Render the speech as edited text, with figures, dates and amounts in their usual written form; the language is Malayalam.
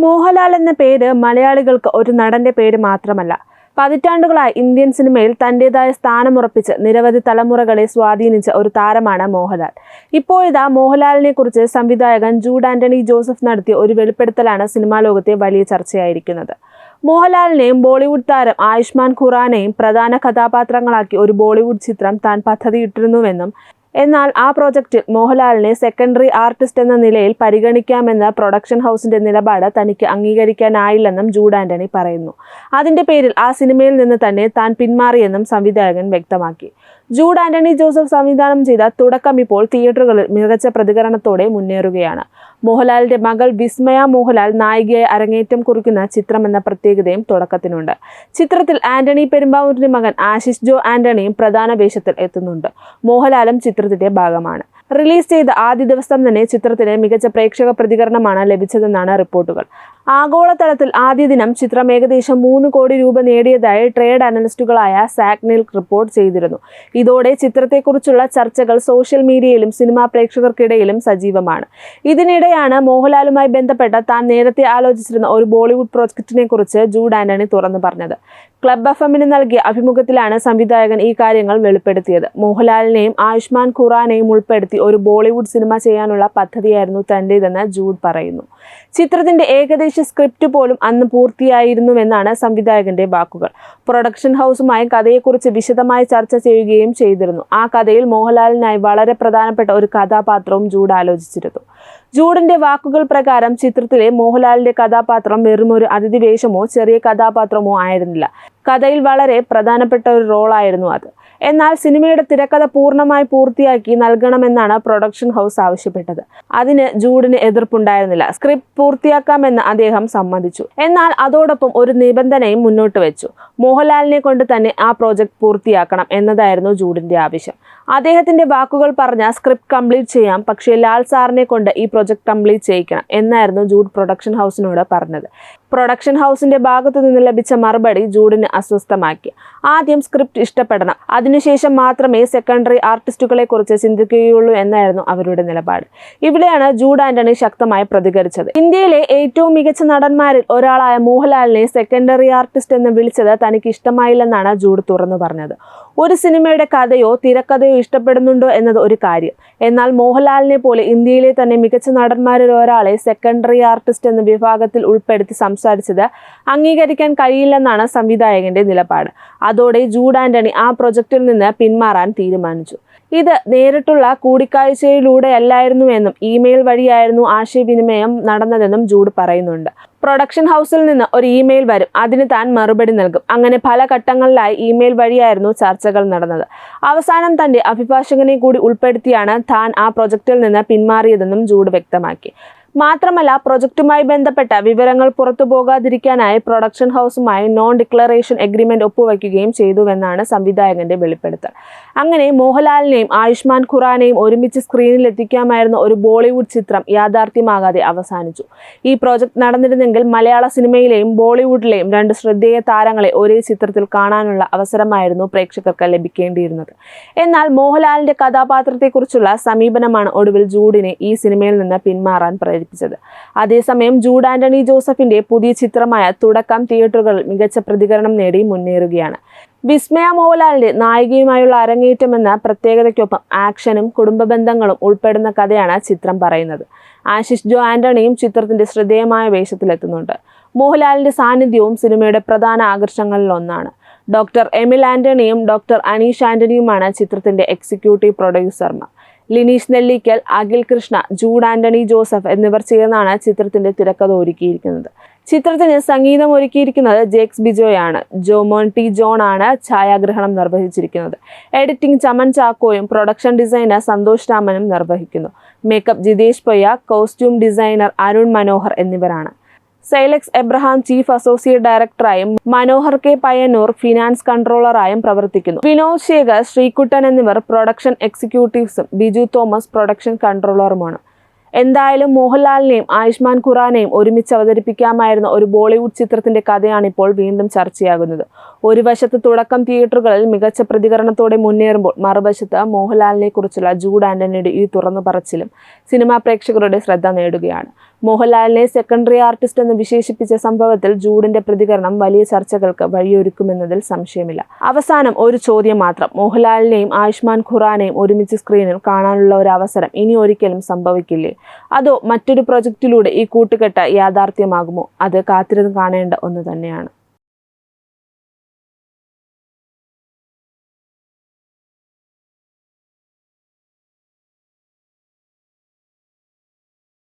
മോഹൻലാൽ എന്ന പേര് മലയാളികൾക്ക് ഒരു നടന്റെ പേര് മാത്രമല്ല. പതിറ്റാണ്ടുകളായി ഇന്ത്യൻ സിനിമയിൽ തന്റേതായ സ്ഥാനമുറപ്പിച്ച് നിരവധി തലമുറകളെ സ്വാധീനിച്ച ഒരു താരമാണ് മോഹൻലാൽ. ഇപ്പോഴിതാ മോഹൻലാലിനെ കുറിച്ച് സംവിധായകൻ ജൂഡ് ആന്റണി ജോസഫ് നടത്തിയ ഒരു വെളിപ്പെടുത്തലാണ് സിനിമാ ലോകത്തെ വലിയ ചർച്ചയായിരിക്കുന്നത്. മോഹൻലാലിനെയും ബോളിവുഡ് താരം ആയുഷ്മാൻ ഖുറാനെയും പ്രധാന കഥാപാത്രങ്ങളാക്കി ഒരു ബോളിവുഡ് ചിത്രം താൻ പദ്ധതിയിട്ടിരുന്നുവെന്നും, എന്നാൽ ആ പ്രോജക്റ്റിൽ മോഹൻലാലിനെ സെക്കൻഡറി ആർട്ടിസ്റ്റ് എന്ന നിലയിൽ പരിഗണിക്കാമെന്ന പ്രൊഡക്ഷൻ ഹൗസിന്റെ നിലപാട് തനിക്ക് അംഗീകരിക്കാനായില്ലെന്നും ജൂഡ് ആന്റണി പറയുന്നു. അതിന്റെ പേരിൽ ആ സിനിമയിൽ നിന്ന് തന്നെ താൻ പിന്മാറിയെന്നും സംവിധായകൻ വ്യക്തമാക്കി. ജൂഡ് ആന്റണി ജോസഫ് സംവിധാനം ചെയ്ത തുടക്കം ഇപ്പോൾ തിയേറ്ററുകളിൽ മികച്ച പ്രതികരണത്തോടെ മുന്നേറുകയാണ്. മോഹൻലാലിന്റെ മകൾ വിസ്മയ മോഹൻലാൽ നായികയായി അരങ്ങേറ്റം കുറിക്കുന്ന ചിത്രമെന്ന പ്രത്യേകതയും തുടക്കത്തിനുണ്ട്. ചിത്രത്തിൽ ആന്റണി പെരുമ്പാവൂരിന്റെ മകൻ ആശിഷ് ജോ ആന്റണിയും പ്രധാന വേഷത്തിൽ എത്തുന്നുണ്ട്. മോഹൻലാലും ചിത്രത്തിന്റെ ഭാഗമാണ്. റിലീസ് ചെയ്ത ആദ്യ ദിവസം തന്നെ ചിത്രത്തിന് മികച്ച പ്രേക്ഷക പ്രതികരണമാണ് ലഭിച്ചതെന്നാണ് റിപ്പോർട്ടുകൾ. ആഗോളതലത്തിൽ ആദ്യ ദിനം ചിത്രം ഏകദേശം 3 കോടി രൂപ നേടിയതായി ട്രേഡ് അനലിസ്റ്റുകളായ സാഗ്നിൽ റിപ്പോർട്ട് ചെയ്തിരുന്നു. ഇതോടെ ചിത്രത്തെക്കുറിച്ചുള്ള ചർച്ചകൾ സോഷ്യൽ മീഡിയയിലും സിനിമാ പ്രേക്ഷകർക്കിടയിലും സജീവമാണ്. ഇതിനിടെയാണ് മോഹൻലാലുമായി ബന്ധപ്പെട്ട താൻ നേരത്തെ ആലോചിച്ചിരുന്ന ഒരു ബോളിവുഡ് പ്രോജക്റ്റിനെ കുറിച്ച് ജൂഡ് ആന്റണി തുറന്നു പറഞ്ഞത്. ക്ലബ് FM-ന് നൽകിയ അഭിമുഖത്തിലാണ് സംവിധായകൻ ഈ കാര്യങ്ങൾ വെളിപ്പെടുത്തിയത്. മോഹൻലാലിനെയും ആയുഷ്മാൻ ഖുറാനെയും ഉൾപ്പെടുത്തി ഒരു ബോളിവുഡ് സിനിമ ചെയ്യാനുള്ള പദ്ധതിയായിരുന്നു തന്റേതെന്ന് ജൂഡ് പറയുന്നു. ചിത്രത്തിന്റെ ഏകദേശ സ്ക്രിപ്റ്റ് പോലും അന്ന് പൂർത്തിയായിരുന്നുവെന്നാണ് സംവിധായകന്റെ വാക്കുകൾ. പ്രൊഡക്ഷൻ ഹൗസുമായി കഥയെക്കുറിച്ച് വിശദമായി ചർച്ച ചെയ്യുകയും ചെയ്തിരുന്നു. ആ കഥയിൽ മോഹൻലാലിനായി വളരെ പ്രധാനപ്പെട്ട ഒരു കഥാപാത്രവും ജൂഡ് ആലോചിച്ചിരുന്നു. ജൂഡിന്റെ വാക്കുകൾ പ്രകാരം ചിത്രത്തിലെ മോഹൻലാലിന്റെ കഥാപാത്രം വെറുമൊരു അതിഥി വേഷമോ ചെറിയ കഥാപാത്രമോ ആയിരുന്നില്ല. കഥയിൽ വളരെ പ്രധാനപ്പെട്ട ഒരു റോളായിരുന്നു അത്. എന്നാൽ സിനിമയുടെ തിരക്കഥ പൂർണ്ണമായി പൂർത്തിയാക്കി നൽകണമെന്നാണ് പ്രൊഡക്ഷൻ ഹൗസ് ആവശ്യപ്പെട്ടത്. അതിന് ജൂഡിന് എതിർപ്പുണ്ടായിരുന്നില്ല. സ്ക്രിപ്റ്റ് പൂർത്തിയാക്കാമെന്ന് അദ്ദേഹം സമ്മതിച്ചു. എന്നാൽ അതോടൊപ്പം ഒരു നിബന്ധനയും മുന്നോട്ട് വെച്ചു. മോഹൻലാലിനെ കൊണ്ട് തന്നെ ആ പ്രോജക്റ്റ് പൂർത്തിയാക്കണം എന്നതായിരുന്നു ജൂഡിന്റെ ആവശ്യം. അദ്ദേഹത്തിന്റെ വാക്കുകൾ പറഞ്ഞ സ്ക്രിപ്റ്റ് കംപ്ലീറ്റ് ചെയ്യാം, പക്ഷേ ലാൽ സാറിനെ കൊണ്ട് ഈ പ്രോജക്റ്റ് കംപ്ലീറ്റ് ചെയ്യിക്കണം എന്നായിരുന്നു ജൂഡ് പ്രൊഡക്ഷൻ ഹൗസിനോട് പറഞ്ഞത്. പ്രൊഡക്ഷൻ ഹൗസിന്റെ ഭാഗത്തു നിന്ന് ലഭിച്ച മറുപടി ജൂഡിന് അസ്വസ്ഥമാക്കി. ആദ്യം സ്ക്രിപ്റ്റ് ഇഷ്ടപ്പെടണം, അതിനുശേഷം മാത്രമേ സെക്കൻഡറി ആർട്ടിസ്റ്റുകളെ കുറിച്ച് ചിന്തിക്കുകയുള്ളൂ എന്നായിരുന്നു അവരുടെ നിലപാട്. ഇവിടെയാണ് ജൂഡ് ആന്റണി ശക്തമായി പ്രതികരിച്ചത്. ഇന്ത്യയിലെ ഏറ്റവും മികച്ച നടന്മാരിൽ ഒരാളായ മോഹൻലാലിനെ സെക്കൻഡറി ആർട്ടിസ്റ്റ് എന്ന് വിളിച്ചത് തനിക്ക് ഇഷ്ടമായില്ലെന്നാണ് ജൂഡ് തുറന്നു പറഞ്ഞത്. ഒരു സിനിമയുടെ കഥയോ തിരക്കഥയോ ഇഷ്ടപ്പെടുന്നുണ്ടോ എന്നത് ഒരു കാര്യം, എന്നാൽ മോഹൻലാലിനെ പോലെ ഇന്ത്യയിലെ തന്നെ മികച്ച നടന്മാരിൽ ഒരാളെ സെക്കൻഡറി ആർട്ടിസ്റ്റ് എന്ന വിഭാഗത്തിൽ ഉൾപ്പെടുത്തി സംസാരിച്ചത് അംഗീകരിക്കാൻ കഴിയില്ലെന്നാണ് സംവിധായകന്റെ നിലപാട്. അതോടെ ജൂഡ് ആന്റണി ആ പ്രൊജക്റ്റിൽ നിന്ന് പിന്മാറാൻ തീരുമാനിച്ചു. ഇത് നേരിട്ടുള്ള കൂടിക്കാഴ്ചയിലൂടെയല്ലായിരുന്നുവെന്നും ഇമെയിൽ വഴിയായിരുന്നു ആശയവിനിമയം നടന്നതെന്നും ജൂഡ് പറയുന്നുണ്ട്. പ്രൊഡക്ഷൻ ഹൗസിൽ നിന്ന് ഒരു ഇമെയിൽ വരും, അതിന് താൻ മറുപടി നൽകും. അങ്ങനെ പല ഘട്ടങ്ങളിലായി ഇമെയിൽ വഴിയായിരുന്നു ചർച്ചകൾ നടന്നത്. അവസാനം തന്റെ അഭിഭാഷകനെ കൂടി ഉൾപ്പെടുത്തിയാണ് താൻ ആ പ്രൊജക്റ്റിൽ നിന്ന് പിന്മാറിയതെന്നും ജൂഡ് വ്യക്തമാക്കി. മാത്രമല്ല, പ്രൊജക്റ്റുമായി ബന്ധപ്പെട്ട വിവരങ്ങൾ പുറത്തു പോകാതിരിക്കാനായി പ്രൊഡക്ഷൻ ഹൗസുമായി നോൺ ഡിക്ലറേഷൻ എഗ്രിമെന്റ് ഒപ്പുവയ്ക്കുകയും ചെയ്തുവെന്നാണ് സംവിധായകന്റെ വെളിപ്പെടുത്തൽ. അങ്ങനെ മോഹൻലാലിനെയും ആയുഷ്മാൻ ഖുറാനെയും ഒരുമിച്ച് സ്ക്രീനിൽ എത്തിക്കാമായിരുന്ന ഒരു ബോളിവുഡ് ചിത്രം യാഥാർത്ഥ്യമാകാതെ അവസാനിച്ചു. ഈ പ്രോജക്റ്റ് നടന്നിരുന്നെങ്കിൽ മലയാള സിനിമയിലെയും ബോളിവുഡിലെയും 2 ശ്രദ്ധേയ താരങ്ങളെ ഒരേ ചിത്രത്തിൽ കാണാനുള്ള അവസരമായിരുന്നു പ്രേക്ഷകർക്ക് ലഭിക്കേണ്ടിയിരുന്നത്. എന്നാൽ മോഹൻലാലിന്റെ കഥാപാത്രത്തെക്കുറിച്ചുള്ള സമീപനമാണ് ഒടുവിൽ ജൂഡിനെ ഈ സിനിമയിൽ നിന്ന് പിന്മാറാൻ പ്രേരിപ്പിച്ചത്. അതേസമയം ജൂഡ് ആന്റണി ജോസഫിന്റെ പുതിയ ചിത്രമായ തുടക്കം തിയേറ്ററുകളിൽ മികച്ച പ്രതികരണം നേടി മുന്നേറുകയാണ്. വിസ്മയ മോഹൻലാലിന്റെ നായികയുമായുള്ള അരങ്ങേറ്റം എന്ന പ്രത്യേകതയ്ക്കൊപ്പം ആക്ഷനും കുടുംബ ബന്ധങ്ങളും ഉൾപ്പെടുന്ന കഥയാണ് ചിത്രം പറയുന്നത്. ആശിഷ് ജോ ആന്റണിയും ചിത്രത്തിന്റെ ശ്രദ്ധേയമായ വേഷത്തിലെത്തുന്നുണ്ട്. മോഹൻലാലിന്റെ സാന്നിധ്യവും സിനിമയുടെ പ്രധാന ആകർഷണങ്ങളിൽ ഒന്നാണ്. ഡോക്ടർ എമിൽ ആന്റണിയും ഡോക്ടർ അനീഷ് ആന്റണിയുമാണ് ചിത്രത്തിന്റെ എക്സിക്യൂട്ടീവ് പ്രൊഡ്യൂസർമാർ. ലിനീഷ് നെല്ലിക്കൽ, അഖിൽ കൃഷ്ണ, ജൂഡ് ആന്റണി ജോസഫ് എന്നിവർ ചേർന്നാണ് ചിത്രത്തിന്റെ തിരക്കഥ ഒരുക്കിയിരിക്കുന്നത്. ചിത്രത്തിന് സംഗീതം ഒരുക്കിയിരിക്കുന്നത് ജേക്സ് ബിജോയാണ്. ജോമോൻ ടി ജോൺ ആണ് ഛായാഗ്രഹണം നിർവഹിച്ചിരിക്കുന്നത്. എഡിറ്റിംഗ് ചമൻ ചാക്കോയും പ്രൊഡക്ഷൻ ഡിസൈനർ സന്തോഷ് രാമനും നിർവഹിക്കുന്നു. Makeup Jithesh Poyya, costume designer Arun Manohar എന്നിവരാണ്. സൈലക്സ് എബ്രഹാം ചീഫ് അസോസിയേറ്റ് ഡയറക്ടറായും മനോഹർ കെ പയ്യന്നൂർ ഫിനാൻസ് കൺട്രോളറായും പ്രവർത്തിക്കുന്നു. വിനോദ് ശേഖർ, ശ്രീകുട്ടൻ എന്നിവർ പ്രൊഡക്ഷൻ എക്സിക്യൂട്ടീവ്സും ബിജു തോമസ് പ്രൊഡക്ഷൻ കൺട്രോളറുമാണ്. എന്തായാലും മോഹൻലാലിനെയും ആയുഷ്മാൻ ഖുറാനെയും ഒരുമിച്ച് അവതരിപ്പിക്കാമായിരുന്ന ഒരു ബോളിവുഡ് ചിത്രത്തിന്റെ കഥയാണിപ്പോൾ വീണ്ടും ചർച്ചയാകുന്നത്. ഒരു വശത്ത് തുടക്കം തിയേറ്ററുകളിൽ മികച്ച പ്രതികരണത്തോടെ മുന്നേറുമ്പോൾ മറുവശത്ത് മോഹൻലാലിനെ കുറിച്ചുള്ള ജൂഡ് ആന്റണിയുടെ ഈ തുറന്നു പറച്ചിലും സിനിമാ പ്രേക്ഷകരുടെ ശ്രദ്ധ നേടുകയാണ്. മോഹൻലാലിനെ സെക്കൻഡറി ആർട്ടിസ്റ്റ് എന്ന് വിശേഷിപ്പിച്ച സംഭവത്തിൽ ജൂഡിന്റെ പ്രതികരണം വലിയ ചർച്ചകൾക്ക് വഴിയൊരുക്കുമെന്നതിൽ സംശയമില്ല. അവസാനം ഒരു ചോദ്യം മാത്രം: മോഹൻലാലിനെയും ആയുഷ്മാൻ ഖുറാനെയും ഒരുമിച്ച് സ്ക്രീനിൽ കാണാനുള്ള ഒരു അവസരം ഇനി ഒരിക്കലും സംഭവിക്കില്ലേ? അതോ മറ്റൊരു പ്രൊജക്റ്റിലൂടെ ഈ കൂട്ടുകെട്ട് യാഥാർത്ഥ്യമാകുമോ? അത് കാത്തിരുന്ന് കാണേണ്ട ഒന്ന് തന്നെയാണ്.